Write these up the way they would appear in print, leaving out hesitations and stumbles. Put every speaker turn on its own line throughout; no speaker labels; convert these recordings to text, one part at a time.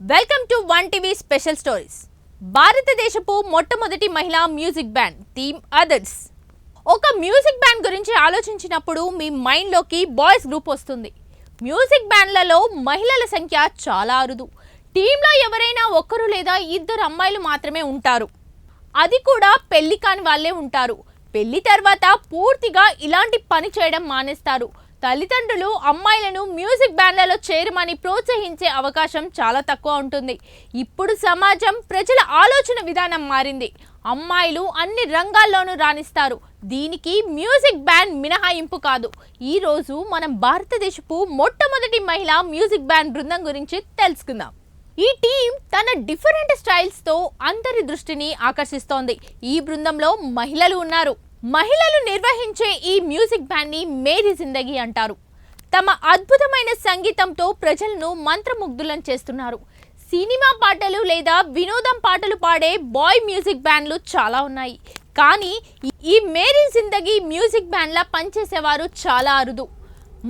Welcome to one TV special stories. భారతదేశపు మొట్టమొదటి మహిళా మ్యూజిక్ బ్యాండ్ టీమ్ అదర్స్. ఒక మ్యూజిక్ బ్యాండ్ గురించి ఆలోచించినప్పుడు మీ మైండ్లోకి బాయ్స్ గ్రూప్ వస్తుంది. మ్యూజిక్ బ్యాండ్లలో మహిళల సంఖ్య చాలా అరుదు. టీంలో ఎవరైనా ఒక్కరు లేదా ఇద్దరు అమ్మాయిలు మాత్రమే ఉంటారు. అది కూడా పెళ్లి కాని వాళ్ళే ఉంటారు. పెళ్లి తర్వాత పూర్తిగా ఇలాంటి పని చేయడం మానేస్తారు. తల్లిదండ్రులు అమ్మాయిలను మ్యూజిక్ బ్యాండ్లలో చేరమని ప్రోత్సహించే అవకాశం చాలా తక్కువ ఉంటుంది. ఇప్పుడు సమాజం, ప్రజల ఆలోచన విధానం మారింది. అమ్మాయిలు అన్ని రంగాల్లోనూ రాణిస్తారు. దీనికి మ్యూజిక్ బ్యాండ్ మినహాయింపు కాదు. ఈరోజు మనం భారతదేశపు మొట్టమొదటి మహిళా మ్యూజిక్ బ్యాండ్ బృందం గురించి తెలుసుకుందాం. ఈ టీం తన డిఫరెంట్ స్టైల్స్తో అందరి దృష్టిని ఆకర్షిస్తోంది. ఈ బృందంలో మహిళలు ఉన్నారు. మహిళలు నిర్వహించే ఈ మ్యూజిక్ బ్యాండ్ని మేరీ జిందగీ అంటారు. తమ అద్భుతమైన సంగీతంతో ప్రజలను మంత్రముగ్ధులను చేస్తున్నారు. సినిమా పాటలు లేదా వినోదం పాటలు పాడే బాయ్ మ్యూజిక్ బ్యాండ్లు చాలా ఉన్నాయి. కానీ ఈ మేరీ జిందగీ మ్యూజిక్ బ్యాండ్లా పనిచేసేవారు చాలా అరుదు.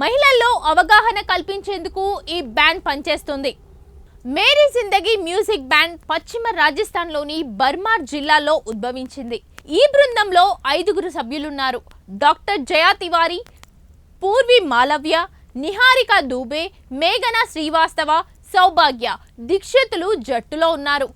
మహిళల్లో అవగాహన కల్పించేందుకు ఈ బ్యాండ్ పనిచేస్తుంది. మేరీ జిందగీ మ్యూజిక్ బ్యాండ్ పశ్చిమ రాజస్థాన్లోని బర్మార్ జిల్లాలో ఉద్భవించింది. ఈ బృందంలో 5 సభ్యులున్నారు. డాక్టర్ జయా తివారీ, పూర్వి మాలవ్య, నిహారిక దూబే, మేఘనా శ్రీవాస్తవ, సౌభాగ్య దీక్షితులు జట్టులో ఉన్నారు.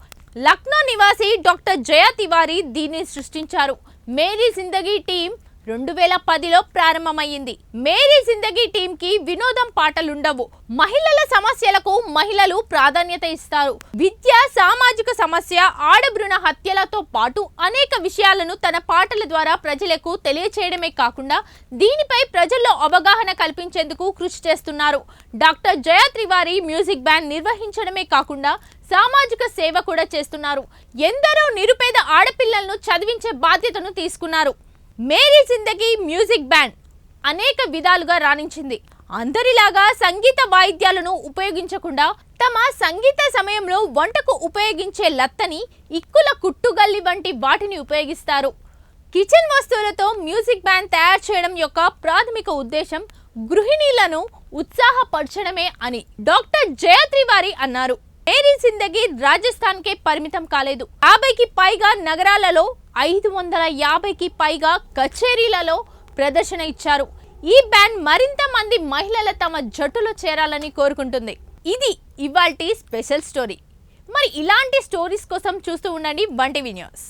లక్నో నివాసి డాక్టర్ జయా తివారీ దీన్ని సృష్టించారు. మేరీ జిందగీ టీం 2010లో ప్రారంభమైంది. మేరీ జిందగీ టీంకి వినోదం పాటలుండవు. మహిళల సమస్యలకు మహిళలు ప్రాధాన్యత ఇస్తారు. విద్య, సామాజిక సమస్య, ఆడభ్రూణ హత్యలతో పాటు అనేక విషయాలను తన పాటల ద్వారా ప్రజలకు తెలియచేయడమే కాకుండా దీనిపై ప్రజల్లో అవగాహన కల్పించేందుకు కృషి చేస్తున్నారు. డాక్టర్ జయా తివారీ మ్యూజిక్ బ్యాండ్ నిర్వహించడమే కాకుండా సామాజిక సేవ కూడా చేస్తున్నారు. ఎందరో నిరుపేద ఆడపిల్లలను చదివించే బాధ్యతను తీసుకున్నారు. మేరీ జిందగీ మ్యూజిక్ బ్యాండ్ అనేక విధాలుగా రాణించింది. అందరిలాగా సంగీత వాయిద్యాలను ఉపయోగించకుండా తమ సంగీత సమయంలో వంటకు ఉపయోగించే లత్తని, ఇక్కుల కుట్టుగల్లి వంటి వాటిని ఉపయోగిస్తారు. కిచెన్ వస్తువులతో మ్యూజిక్ బ్యాండ్ తయారు చేయడం యొక్క ప్రాథమిక ఉద్దేశం గృహిణీలను ఉత్సాహపరచడమే అని డాక్టర్ జయా తివారీ అన్నారు. మేరీ జిందగీ రాజస్థాన్కే పరిమితం కాలేదు. 50కి పైగా నగరాలలో, 550కి పైగా కచేరీలలో ప్రదర్శన ఇచ్చారు. ఈ బ్యాండ్ మరింత మంది మహిళల తమ జట్టులో చేరాలని కోరుకుంటుంది. ఇది ఇవాల్టి స్పెషల్ స్టోరీ. మరి ఇలాంటి స్టోరీస్ కోసం చూస్తూ ఉండండి వన్ టీవీ న్యూస్.